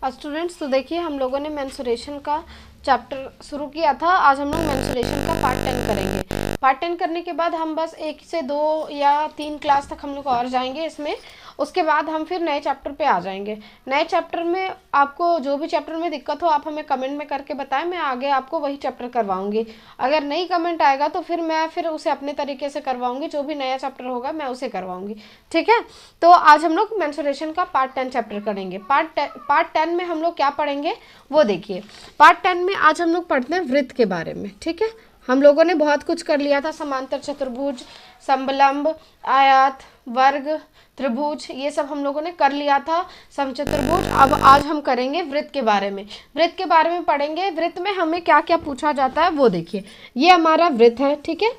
Students, तो देखिए हम लोगों ने मेंसुरेशन का चैप्टर शुरू किया था। आज हम लोग मेंसुरेशन का पार्ट 10 करेंगे। पार्ट 10 करने के बाद हम बस 1 से 2 या 3 क्लास तक हम लोग और जाएंगे इसमें। उसके बाद हम फिर नए चैप्टर पे आ जाएंगे। नए चैप्टर में आपको जो भी चैप्टर में दिक्कत हो आप हमें कमेंट में करके बताएं, मैं आगे आपको वही चैप्टर करवाऊंगी। अगर नहीं कमेंट आएगा तो फिर मैं उसे अपने तरीके से करवाऊंगी, जो भी नया चैप्टर होगा मैं उसे करवाऊंगी। ठीक है, तो आज हम लोग मेंसुरेशन का पार्ट 10 चैप्टर करेंगे। पार्ट 10 में हम लोग क्या पढ़ेंगे वो देखिए। पार्ट 10 में आज हम लोग पढ़ते हैं वृत्त के बारे में। ठीक है, हम लोगों ने बहुत कुछ कर लिया था, समांतर चतुर्भुज, समलंब, आयत, वर्ग, त्रिभुज, ये सब हम लोगों ने कर लिया था, समचतुर्भुज। अब आज हम करेंगे वृत्त के बारे में। वृत्त के बारे में पढ़ेंगे। वृत्त में हमें क्या क्या पूछा जाता है वो देखिए। ये हमारा वृत्त है। ठीक है,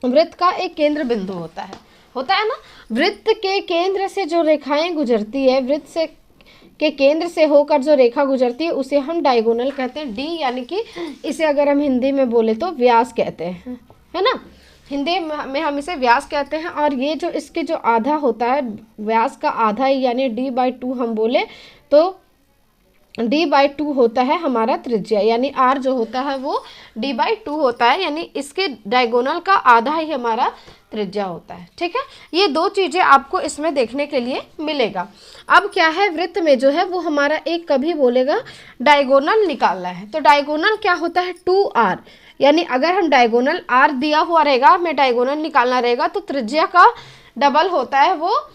वृत्त का एक केंद्र बिंदु होता है ना। वृत्त के केंद्र से जो रेखाएं गुजरती है, वृत्त से के केंद्र से होकर जो रेखा गुजरती है उसे हम डायगोनल कहते हैं। डी यानी कि इसे अगर हम हिंदी में बोले तो व्यास कहते हैं, है ना। हिंदी में हम इसे व्यास कहते हैं। और ये जो इसके जो आधा होता है, व्यास का आधा यानी d/2 हम बोले तो d/2 होता है हमारा त्रिज्या, यानी r जो होता है वो d/2 होता है, यानी इसके डायगोनल का आधा ही हमारा त्रिज्या होता है। ठीक है, ये दो चीजें आपको इसमें देखने के लिए मिलेगा। अब क्या है, वृत्त में जो है वो हमारा एक कभी बोलेगा डायगोनल निकालना है। तो डायगोनल क्या होता है 2r, यानी अगर हम डायगोनल r दिया हुआ रहेगा, हमें डायगोनल निकालना रहेगा तो त्रिज्या का डबल होता है वो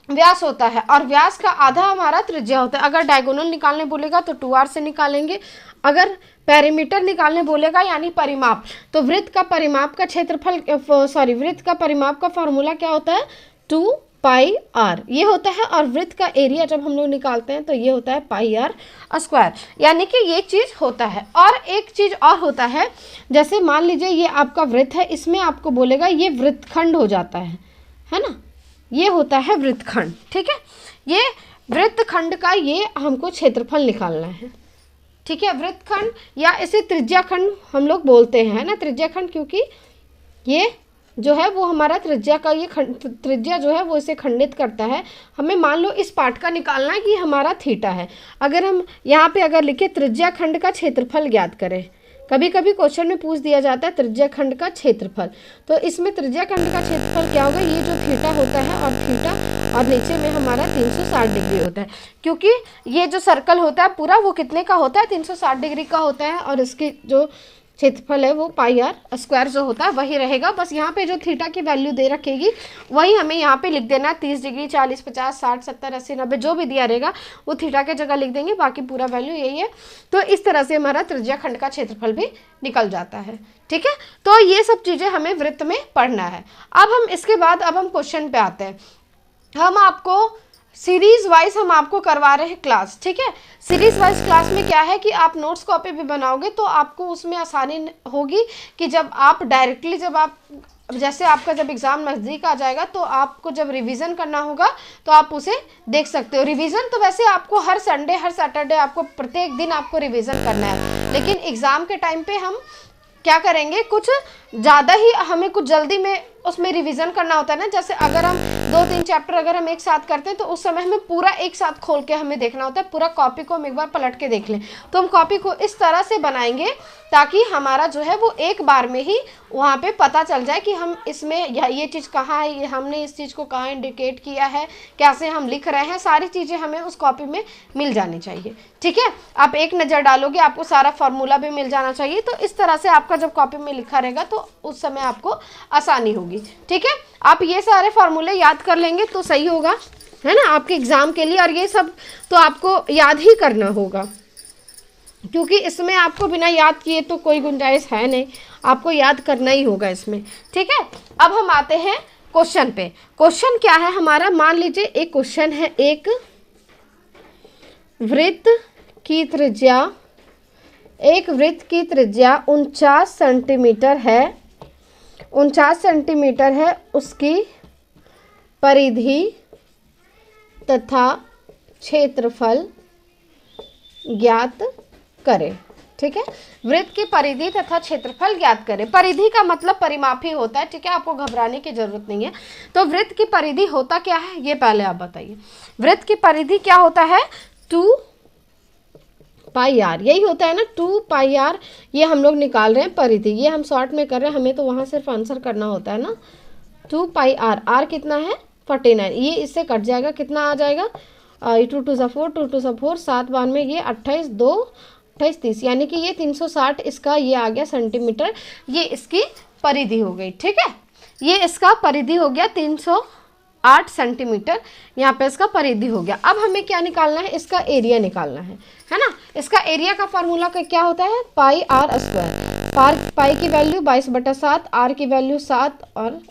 व्यास होता है, और व्यास का आधा हमारा त्रिज्या होता है। अगर डायगोनल निकालने बोलेगा तो 2r से निकालेंगे। अगर पेरीमीटर निकालने बोलेगा यानी परिमाप, तो वृत्त का परिमाप का क्षेत्रफल वृत्त का परिमाप का फॉर्मूला क्या होता है 2πr ये होता है। और वृत्त का एरिया जब हम लोग निकालते हैं तो ये होता है πr², यानी कि ये चीज होता है। और एक चीज और होता है, जैसे मान लीजिए ये आपका वृत्त है, इसमें आपको बोलेगा ये वृत्तखंड हो जाता है ना, ये होता है वृत्तखंड। ठीक है, ये वृत्तखंड का ये हमको क्षेत्रफल निकालना है। ठीक है, वृत्तखंड या इसे त्रिज्याखंड हम लोग बोलते हैं ना, त्रिज्याखंड, क्योंकि ये जो है वो हमारा त्रिज्या का ये त्रिज्या जो है वो इसे खंडित करता है। हमें मान लो इस पार्ट का निकालना है कि हमारा थीटा है। अगर हम यहाँ पे अगर लिखे त्रिज्याखंड का क्षेत्रफल ज्ञात करें, कभी कभी क्वेश्चन में पूछ दिया जाता है त्रिज्याखंड का क्षेत्रफल, तो इसमें त्रिज्याखंड का क्षेत्रफल क्या होगा, ये जो थीटा होता है और थीटा और नीचे में हमारा 360 डिग्री होता है, क्योंकि ये जो सर्कल होता है पूरा वो कितने का होता है 360 डिग्री का होता है, और इसकी जो क्षेत्रफल है वो πr² जो होता है वही रहेगा। बस यहाँ पे जो थीटा की वैल्यू दे रखेगी वही हमें यहाँ पे लिख देना है, 30 डिग्री, 40, 50, 60, 70, 80, 90 जो भी दिया रहेगा वो थीटा के जगह लिख देंगे, बाकी पूरा वैल्यू यही है। तो इस तरह से हमारा त्रिज्याखंड का क्षेत्रफल भी निकल जाता है। ठीक है, तो ये सब चीज़ें हमें वृत्त में पढ़ना है। अब हम इसके बाद अब हम क्वेश्चन पे आते हैं। हम आपको सीरीज वाइज हम आपको करवा रहे हैं क्लास। ठीक है, सीरीज वाइज क्लास में क्या है कि आप नोट्स कॉपी भी बनाओगे तो आपको उसमें आसानी होगी कि जब आप डायरेक्टली जैसे आपका जब एग्ज़ाम नज़दीक आ जाएगा तो आपको जब रिवीजन करना होगा तो आप उसे देख सकते हो। रिवीजन तो वैसे आपको हर संडे हर सैटरडे आपको प्रत्येक दिन आपको रिवीजन करना है, लेकिन एग्ज़ाम के टाइम पे हम क्या करेंगे, कुछ ज़्यादा ही हमें कुछ जल्दी में उसमें रिवीजन करना होता है ना। जैसे अगर हम 2-3 चैप्टर अगर हम एक साथ करते हैं तो उस समय हमें पूरा एक साथ खोल के हमें देखना होता है, पूरा कॉपी को हम एक बार पलट के देख लें। तो हम कॉपी को इस तरह से बनाएंगे ताकि हमारा जो है वो एक बार में ही वहाँ पे पता चल जाए कि हम इसमें ये चीज़ कहाँ है, हमने इस चीज़ को कहाँ इंडिकेट किया है, कैसे हम लिख रहे हैं, सारी चीज़ें हमें उस कॉपी में मिल जानी चाहिए। ठीक है, आप एक नज़र डालोगे आपको सारा फार्मूला भी मिल जाना चाहिए। तो इस तरह से आपका जब कॉपी में लिखा रहेगा तो उस समय आपको आसानी होगी। ठीक है, आप ये सारे फार्मूले याद कर लेंगे तो सही होगा, है ना, आपके एग्ज़ाम के लिए। और ये सब तो आपको याद ही करना होगा, क्योंकि इसमें आपको बिना याद किए तो कोई गुंजाइश है नहीं, आपको याद करना ही होगा इसमें। ठीक है, अब हम आते हैं क्वेश्चन पे। क्वेश्चन क्या है हमारा, मान लीजिए एक क्वेश्चन है, एक वृत्त की त्रिज्या 49 सेंटीमीटर है, 49 सेंटीमीटर है, उसकी परिधि तथा क्षेत्रफल ज्ञात करें। ठीक है, वृत्त की परिधि तथा क्षेत्रफल ज्ञात करें। परिधि का मतलब परिमाप ही होता है। ठीक है, आपको घबराने की जरूरत नहीं है। तो वृत्त की परिधि होता क्या है ये पहले आप बताइए। वृत्त की परिधि क्या होता है 2 पाई आर, यही होता है ना 2 पाई आर। ये हम लोग निकाल रहे हैं परिधि, ये हम शॉर्ट में कर रहे हैं, हमें तो वहाँ सिर्फ आंसर करना होता है ना। 2 पाई आर, आर कितना है 49, ये इससे कट जाएगा, कितना आ जाएगा 2 2 सा 4, 2 2 सा 4, 7 बार में ये 28, 2 28 30, यानी कि ये 360 इसका ये आ गया सेंटीमीटर, ये इसकी परिधि हो गई। ठीक है, ये इसका परिधि हो गया 308 सेंटीमीटर, यहाँ पे इसका परिधि हो गया। अब हमें क्या निकालना है, इसका एरिया निकालना है ना। इसका एरिया का फॉर्मूला का क्या होता है, पाई आर स्क्वायर। पाई की वैल्यू 22/7, आर की वैल्यू 7 और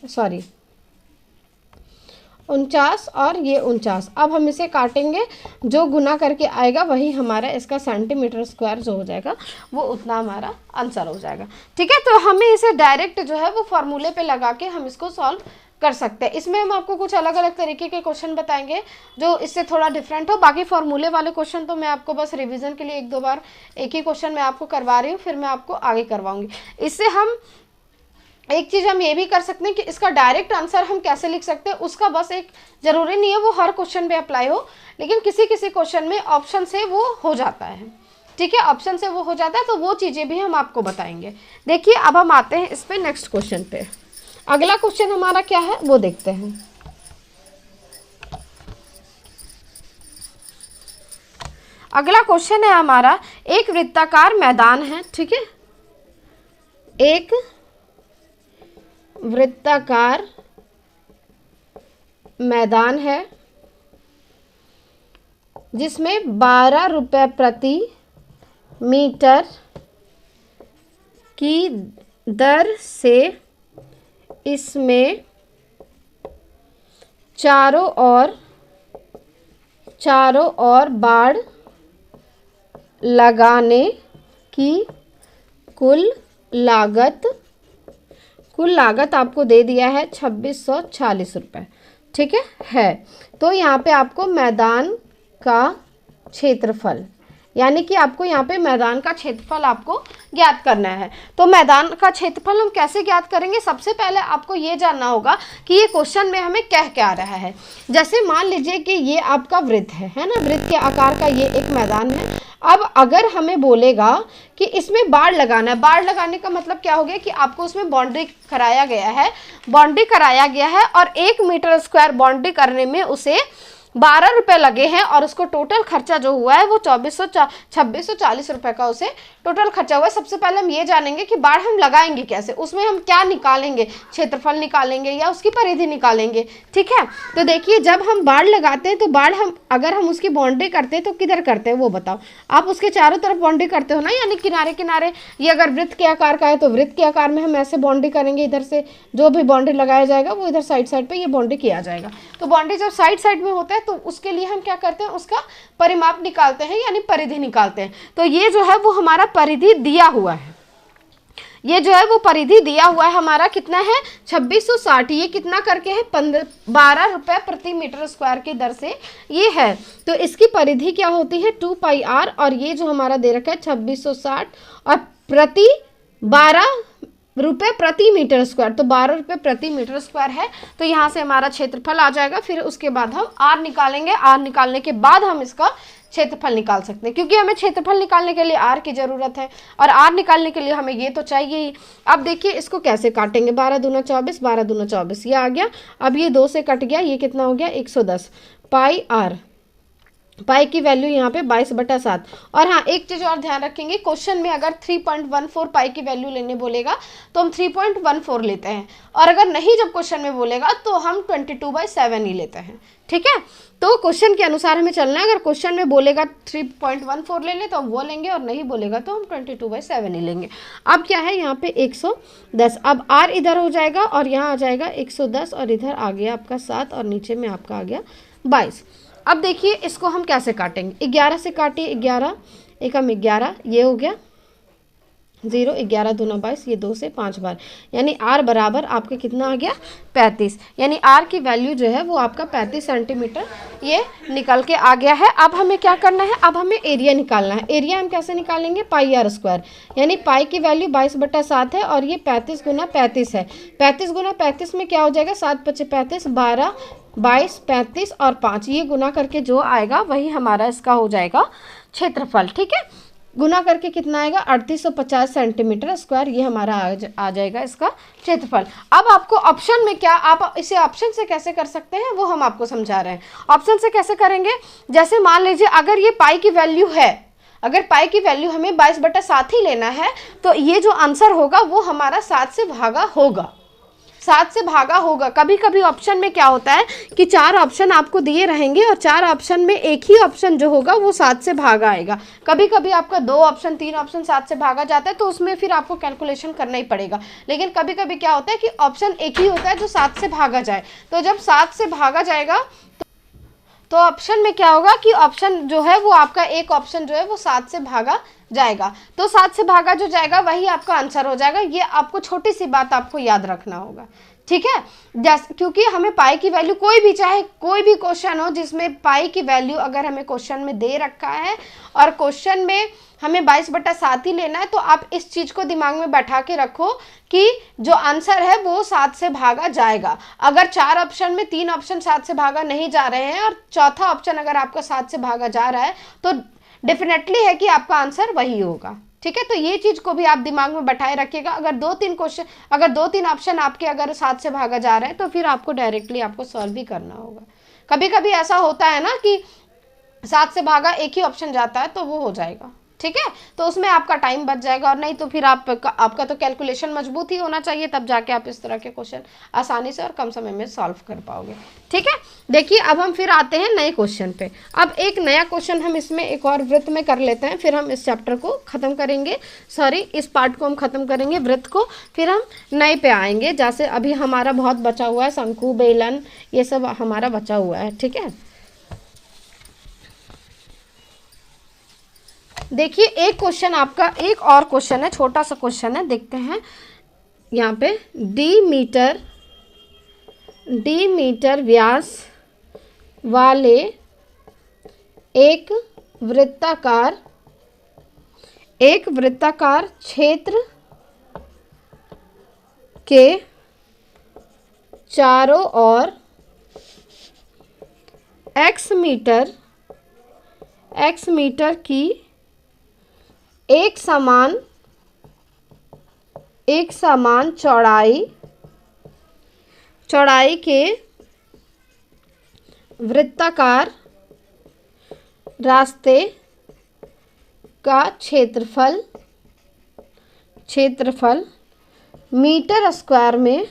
49 और ये 49। अब हम इसे काटेंगे, जो गुना करके आएगा वही हमारा इसका सेंटीमीटर स्क्वायर जो हो जाएगा वो उतना हमारा आंसर हो जाएगा। ठीक है, तो हमें इसे डायरेक्ट जो है वो फॉर्मूले पे लगा के हम इसको सॉल्व कर सकते हैं। इसमें हम आपको कुछ अलग अलग तरीके के क्वेश्चन बताएंगे जो इससे थोड़ा डिफरेंट हो। बाकी फॉर्मूले वाले क्वेश्चन तो मैं आपको बस रिवीजन के लिए 1-2 बार एक ही क्वेश्चन मैं आपको करवा रही हूँ, फिर मैं आपको आगे करवाऊंगी। इससे हम एक चीज़ हम ये भी कर सकते हैं कि इसका डायरेक्ट आंसर हम कैसे लिख सकते हैं, उसका बस एक ज़रूरी नहीं है वो हर क्वेश्चन पे अप्लाई हो, लेकिन किसी किसी क्वेश्चन में ऑप्शन से वो हो जाता है। ठीक है, ऑप्शन से वो हो जाता है, तो वो चीज़ें भी हम आपको बताएंगे। देखिए, अब हम आते हैं इस पे नेक्स्ट क्वेश्चन पे। अगला क्वेश्चन हमारा क्या है वो देखते हैं। अगला क्वेश्चन है हमारा, एक वृत्ताकार मैदान है। ठीक है, एक वृत्ताकार मैदान है जिसमें 12 रुपये प्रति मीटर की दर से इसमें चारों ओर बाड़ लगाने की कुल लागत आपको दे दिया है 2640 रुपये। ठीक है, तो यहाँ पे आपको मैदान का क्षेत्रफल, यानी कि आपको यहाँ पे मैदान का क्षेत्रफल आपको ज्ञात करना है। तो मैदान का क्षेत्रफल हम कैसे ज्ञात करेंगे, सबसे पहले आपको ये जानना होगा कि ये क्वेश्चन में हमें कह क्या रहा है। जैसे मान लीजिए कि ये आपका वृत्त है ना, वृत्त के आकार का ये एक मैदान है। अब अगर हमें बोलेगा कि इसमें बाड़ लगाना है, बाड़ लगाने का मतलब क्या हो गया कि आपको उसमें बाउंड्री कराया गया है और 1 मीटर स्क्वायर बाउंड्री करने में उसे 12 रुपये लगे हैं और उसको टोटल खर्चा जो हुआ है वो 2640 रुपये का उसे टोटल खर्चा हुआ है। सबसे पहले हम ये जानेंगे कि बाड़ हम लगाएंगे कैसे, उसमें हम क्या निकालेंगे, क्षेत्रफल निकालेंगे या उसकी परिधि निकालेंगे। ठीक है, तो देखिए, जब हम बाड़ लगाते हैं तो बाड़ अगर हम उसकी बाउंड्री करते हैं तो किधर करते हैं वो बताओ। आप उसके चारों तरफ बाउंड्री करते हो ना, यानी किनारे किनारे। ये अगर वृत्त के आकार का है तो वृत्त के आकार में हम ऐसे बाउंड्री करेंगे, इधर से जो भी बाउंड्री लगाया जाएगा वो इधर साइड पे ये बाउंड्री किया जाएगा। तो बाउंड्री जब साइड में होता है तो उसके लिए हम क्या करते हैं, उसका परिमाप निकालते हैं, यानी परिधि निकालते हैं। तो ये जो है वो हमारा परिधि दिया हुआ है, ये जो है वो परिधि दिया हुआ है हमारा, कितना है 2660। ये कितना करके है 12 रुपये प्रति मीटर स्क्वायर की दर से ये है। तो इसकी परिधि क्या होती है 2 पाई आर, और ये जो हमारा दे रखा है 2660 और प्रति 12 रुपये प्रति मीटर स्क्वायर, तो 12 रुपये प्रति मीटर स्क्वायर है। तो यहाँ से हमारा क्षेत्रफल आ जाएगा। फिर उसके बाद हम आर निकालेंगे, आर निकालने के बाद हम इसका क्षेत्रफल निकाल सकते हैं, क्योंकि हमें क्षेत्रफल निकालने के लिए आर की जरूरत है और आर निकालने के लिए हमें ये तो चाहिए ही। अब देखिए इसको कैसे काटेंगे, 12 दूना 24, 12 दूना 24, ये आ गया। अब ये 2 से कट गया, ये कितना हो गया 110 पाई आर। पाई की वैल्यू यहाँ पे 22/7। और हाँ, एक चीज़ और ध्यान रखेंगे, क्वेश्चन में अगर 3.14 पाई की वैल्यू लेने बोलेगा तो हम 3.14 लेते हैं, और अगर नहीं जब क्वेश्चन में बोलेगा तो हम 22/7 ही लेते हैं। ठीक है, तो क्वेश्चन के अनुसार हमें चलना है। अगर क्वेश्चन में बोलेगा 3.14 ले तो हम वो लेंगे, और नहीं बोलेगा तो हम 22/7 ही लेंगे। अब क्या है यहाँ पे 110, अब आर इधर हो जाएगा और यहाँ आ जाएगा 110, और इधर आ गया आपका 7 और नीचे में आपका आ गया 22। अब देखिए इसको हम कैसे काटेंगे, 11 से काटिए, 11 एकम 11, ये हो गया 0, 11 दूना 22, ये 2 से 5 बार, यानी आर बराबर आपका कितना आ गया 35, यानी आर की वैल्यू जो है वो आपका 35 सेंटीमीटर ये निकल के आ गया है। अब हमें क्या करना है, अब हमें एरिया निकालना है। एरिया हम कैसे निकालेंगे, पाई आर स्क्वायर, यानी पाई की वैल्यू 22/7 है और ये 35 गुना 35 है। 35 गुना 35 में क्या हो जाएगा 7 × 5 = 35, 12 22, 35 और 5, ये गुना करके जो आएगा वही हमारा इसका हो जाएगा क्षेत्रफल। ठीक है, गुना करके कितना आएगा 3850 सेंटीमीटर स्क्वायर, ये हमारा आ जाएगा इसका क्षेत्रफल। अब आपको ऑप्शन में क्या, आप इसे ऑप्शन से कैसे कर सकते हैं वो हम आपको समझा रहे हैं। ऑप्शन से कैसे करेंगे, जैसे मान लीजिए अगर ये पाई की वैल्यू है, अगर पाई की वैल्यू हमें 22/7 ही लेना है, तो ये जो आंसर होगा वो हमारा 7 से भागा होगा, 7 से भागा होगा। कभी कभी ऑप्शन में क्या होता है कि 4 ऑप्शन आपको दिए रहेंगे और 4 ऑप्शन में एक ही ऑप्शन जो होगा वो 7 से भागा आएगा। कभी कभी आपका 2 ऑप्शन 3 ऑप्शन 7 से भागा जाता है, तो उसमें फिर आपको कैलकुलेशन करना ही पड़ेगा। लेकिन कभी कभी क्या होता है कि ऑप्शन एक ही होता है जो 7 से भागा जाए, तो जब 7 से भागा जाएगा तो ऑप्शन में क्या होगा कि ऑप्शन जो है वो आपका एक ऑप्शन जो है वो 7 से भागा जाएगा, तो 7 से भागा जो जाएगा वही आपका आंसर हो जाएगा। ये आपको छोटी सी बात आपको याद रखना होगा। ठीक है, जैसे क्योंकि हमें पाई की वैल्यू कोई भी, चाहे कोई भी क्वेश्चन हो जिसमें पाई की वैल्यू अगर हमें क्वेश्चन में दे रखा है और क्वेश्चन में हमें 22/7 ही लेना है, तो आप इस चीज को दिमाग में बैठा के रखो कि जो आंसर है वो 7 से भागा जाएगा। अगर 4 ऑप्शन में 3 ऑप्शन 7 से भागा नहीं जा रहे हैं और चौथा ऑप्शन अगर आपका 7 से भागा जा रहा है, तो डेफिनेटली है कि आपका आंसर वही होगा। ठीक है, तो ये चीज को भी आप दिमाग में बैठाए रखिएगा। अगर 2-3 ऑप्शन आपके अगर 7 से भागा जा रहे हैं, तो फिर आपको डायरेक्टली आपको सॉल्व भी करना होगा। कभी कभी ऐसा होता है ना कि 7 से भागा एक ही ऑप्शन जाता है, तो वो हो जाएगा। ठीक है, तो उसमें आपका टाइम बच जाएगा, और नहीं तो फिर आपका तो कैलकुलेशन मजबूत ही होना चाहिए, तब जाके आप इस तरह के क्वेश्चन आसानी से और कम समय में सॉल्व कर पाओगे। ठीक है, देखिए अब हम फिर आते हैं नए क्वेश्चन पे। अब एक नया क्वेश्चन हम इसमें एक और वृत्त में कर लेते हैं, फिर हम इस चैप्टर को खत्म करेंगे, इस पार्ट को हम खत्म करेंगे वृत्त को, फिर हम नए पे आएंगे। जैसे अभी हमारा बहुत बचा हुआ है, शंकु, बेलन, ये सब हमारा बचा हुआ है। ठीक है, देखिए एक क्वेश्चन आपका, एक और क्वेश्चन है, छोटा सा क्वेश्चन है, देखते हैं यहाँ पे। डी मीटर व्यास वाले एक वृत्ताकार क्षेत्र के चारों ओर x मीटर की एक समान चौड़ाई के वृत्ताकार रास्ते का क्षेत्रफल मीटर स्क्वायर में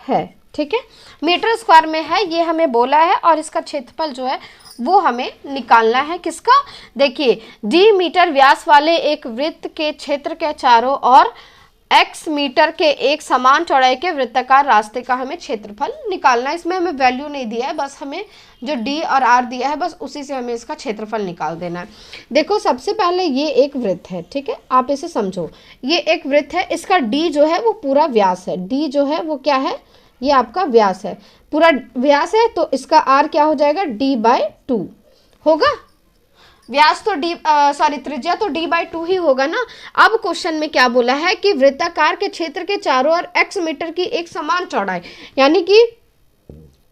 है। ठीक है, मीटर स्क्वायर में है, ये हमें बोला है, और इसका क्षेत्रफल जो है वो हमें निकालना है। किसका, देखिए डी मीटर व्यास वाले एक वृत्त के क्षेत्र के चारों ओर x मीटर के एक समान चौड़ाई के वृत्ताकार रास्ते का हमें क्षेत्रफल निकालना है। इसमें हमें वैल्यू नहीं दिया है, बस हमें जो d और r दिया है बस उसी से हमें इसका क्षेत्रफल निकाल देना है। देखो सबसे पहले ये एक वृत्त है, ठीक है, आप इसे समझो, ये एक वृत्त है, इसका d जो है वो पूरा व्यास है, d जो है वो क्या है, ये आपका व्यास है, पूरा व्यास है, तो इसका r क्या हो जाएगा, d/2 होगा। व्यास तो त्रिज्या तो d/2 ही होगा ना। अब क्वेश्चन में क्या बोला है कि वृत्ताकार के क्षेत्र के चारों ओर x मीटर की एक समान चौड़ाई, यानी कि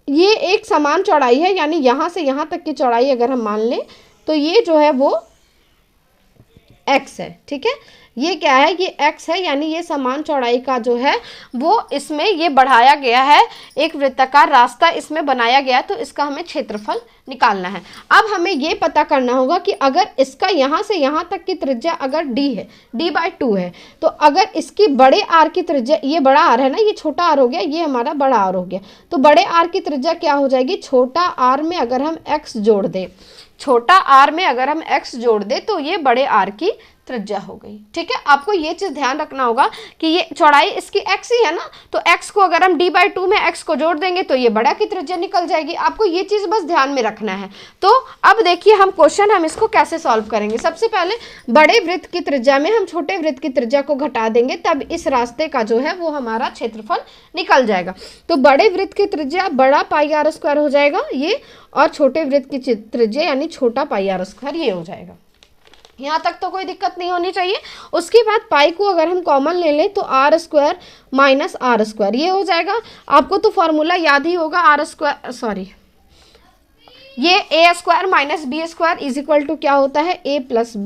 ये एक समान चौड़ाई है, यानी यहां से यहां तक की चौड़ाई अगर हम मान लें तो ये जो है वो x है। ठीक है, ये क्या है, ये x है, यानी ये समान चौड़ाई का जो है वो इसमें ये बढ़ाया गया है, एक वृत्ताकार रास्ता इसमें बनाया गया, तो इसका हमें क्षेत्रफल निकालना है। अब हमें ये पता करना होगा कि अगर इसका यहाँ से यहाँ तक की त्रिज्या अगर d है, d/2 है, तो अगर इसकी बड़े r की त्रिज्या, ये बड़ा r है ना, ये छोटा r हो गया, ये हमारा बड़ा r हो गया, तो बड़े r की त्रिज्या क्या हो जाएगी, छोटा r में अगर हम x जोड़ दें, छोटा r में अगर हम x जोड़ दें तो ये बड़े r की त्रिज्या हो गई। ठीक है, आपको ये चीज ध्यान रखना होगा कि ये चौड़ाई इसकी x ही है ना, तो x को अगर हम d/2 में x को जोड़ देंगे तो ये बड़ा की त्रिज्या निकल जाएगी। आपको ये चीज बस ध्यान में रखना है। तो अब देखिए हम क्वेश्चन हम इसको कैसे सॉल्व करेंगे। सबसे पहले बड़े वृत्त की त्रिज्या में हम छोटे वृत्त की त्रिज्या को घटा देंगे, तब इस रास्ते का जो है वो हमारा क्षेत्रफल निकल जाएगा। तो बड़े वृत्त की त्रिज्या बड़ा πr² हो जाएगा ये, और छोटे वृत्त की त्रिज्या यानी छोटा πr² ये हो जाएगा। यहाँ तक तो कोई दिक्कत नहीं होनी चाहिए। उसके बाद पाई को अगर हम कॉमन ले लें तो r square minus r square ये हो जाएगा। आपको तो फॉर्मूला याद ही होगा, आर स्क्वायर सॉरी ये a square minus b square is equal to क्या होता है, ए प्लस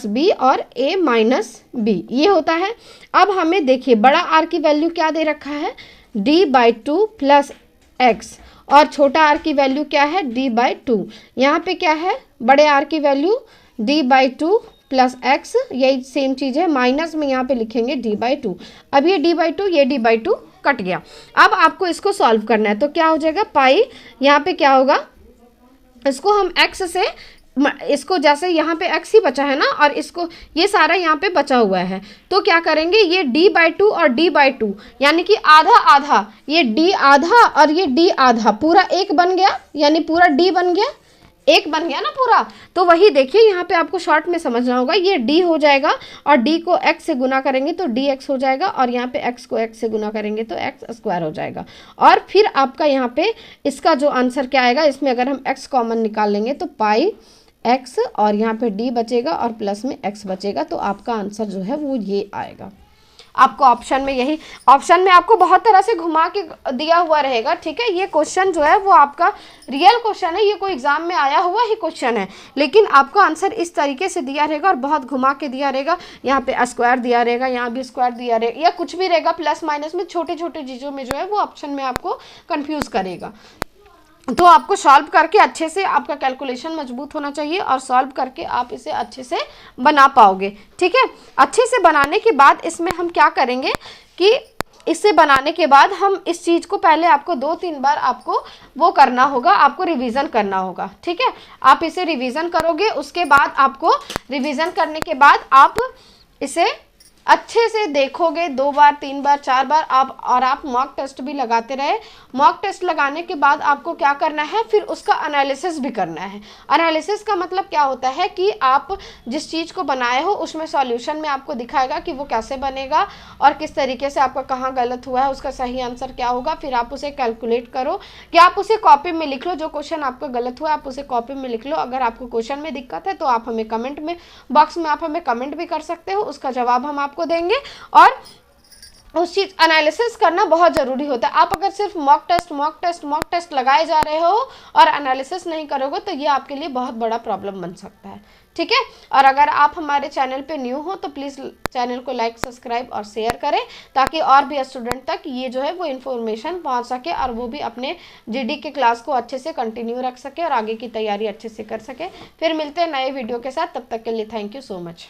बी और ए माइनस बी ये होता है। अब हमें देखिए बड़ा आर की वैल्यू क्या दे रखा है, d/2 प्लस एक्स, और छोटा आर की वैल्यू क्या है, d/2। यहाँ पे क्या है, बड़े आर की वैल्यू d/2 प्लस एक्स, यही सेम चीज़ है, माइनस में यहाँ पे लिखेंगे d/2। अब ये d/2 ये d/2 कट गया। अब आपको इसको सॉल्व करना है तो क्या हो जाएगा, पाई यहाँ पे क्या होगा, इसको हम x से, इसको जैसे यहाँ पे x ही बचा है ना, और इसको ये सारा यहाँ पे बचा हुआ है, तो क्या करेंगे, ये d/2 और d/2 यानी कि आधा आधा, ये d आधा और ये d आधा, पूरा एक बन गया, यानी पूरा d बन गया, एक बन गया ना पूरा। तो वही देखिए यहाँ पे आपको शॉर्ट में समझना होगा, ये d हो जाएगा और d को x से गुना करेंगे तो dx हो जाएगा, और यहाँ पे x को x से गुना करेंगे तो x स्क्वायर हो जाएगा। और फिर आपका यहाँ पे इसका जो आंसर क्या आएगा, इसमें अगर हम x कॉमन निकाल लेंगे तो पाई x और यहाँ पे d बचेगा और प्लस में x बचेगा, तो आपका आंसर जो है वो ये आएगा। आपको ऑप्शन में यही, ऑप्शन में आपको बहुत तरह से घुमा के दिया हुआ रहेगा, ठीक है। ये क्वेश्चन जो है वो आपका रियल क्वेश्चन है, ये कोई एग्जाम में आया हुआ ही क्वेश्चन है, लेकिन आपको आंसर इस तरीके से दिया रहेगा और बहुत घुमा के दिया रहेगा। यहाँ पे स्क्वायर दिया रहेगा, यहाँ भी स्क्वायर दिया रहेगा, या कुछ भी रहेगा प्लस माइनस में, छोटे छोटे चीज़ों में जो है वो ऑप्शन में आपको कन्फ्यूज़ करेगा। तो आपको सॉल्व करके अच्छे से, आपका कैलकुलेशन मजबूत होना चाहिए और सॉल्व करके आप इसे अच्छे से बना पाओगे, ठीक है। अच्छे से बनाने के बाद इसमें हम क्या करेंगे कि इसे बनाने के बाद हम इस चीज़ को पहले आपको 2-3 बार आपको वो करना होगा, आपको रिवीजन करना होगा, ठीक है। आप इसे रिवीजन करोगे, उसके बाद आपको रिवीजन करने के बाद आप इसे अच्छे से देखोगे 2 बार 3 बार 4 बार आप, और आप मॉक टेस्ट भी लगाते रहे। मॉक टेस्ट लगाने के बाद आपको क्या करना है, फिर उसका एनालिसिस भी करना है। एनालिसिस का मतलब क्या होता है कि आप जिस चीज़ को बनाए हो उसमें सॉल्यूशन में आपको दिखाएगा कि वो कैसे बनेगा और किस तरीके से आपका कहाँ गलत हुआ है, उसका सही आंसर क्या होगा। फिर आप उसे कैलकुलेट करो, कि आप उसे कॉपी में लिख लो, जो क्वेश्चन आपका गलत हुआ आप उसे कॉपी में लिख लो। अगर आपको क्वेश्चन में दिक्कत है तो आप हमें कमेंट में बॉक्स में आप हमें कमेंट भी कर सकते हो, उसका जवाब हम आपको देंगे। और उस चीज एनालिसिस करना बहुत जरूरी होता है। आप अगर सिर्फ मॉक टेस्ट लगाए जा रहे हो और एनालिसिस नहीं करोगे तो ये आपके लिए बहुत बड़ा प्रॉब्लम बन सकता है, ठीक है। और अगर आप हमारे चैनल पे न्यू हो तो प्लीज़ चैनल को लाइक सब्सक्राइब और शेयर करें, ताकि और भी स्टूडेंट तक ये जो है वो इन्फॉर्मेशन पहुंच सके और वो भी अपने जीडी के क्लास को अच्छे से कंटिन्यू रख सके और आगे की तैयारी अच्छे से कर सके। फिर मिलते हैं नए वीडियो के साथ, तब तक के लिए थैंक यू सो मच।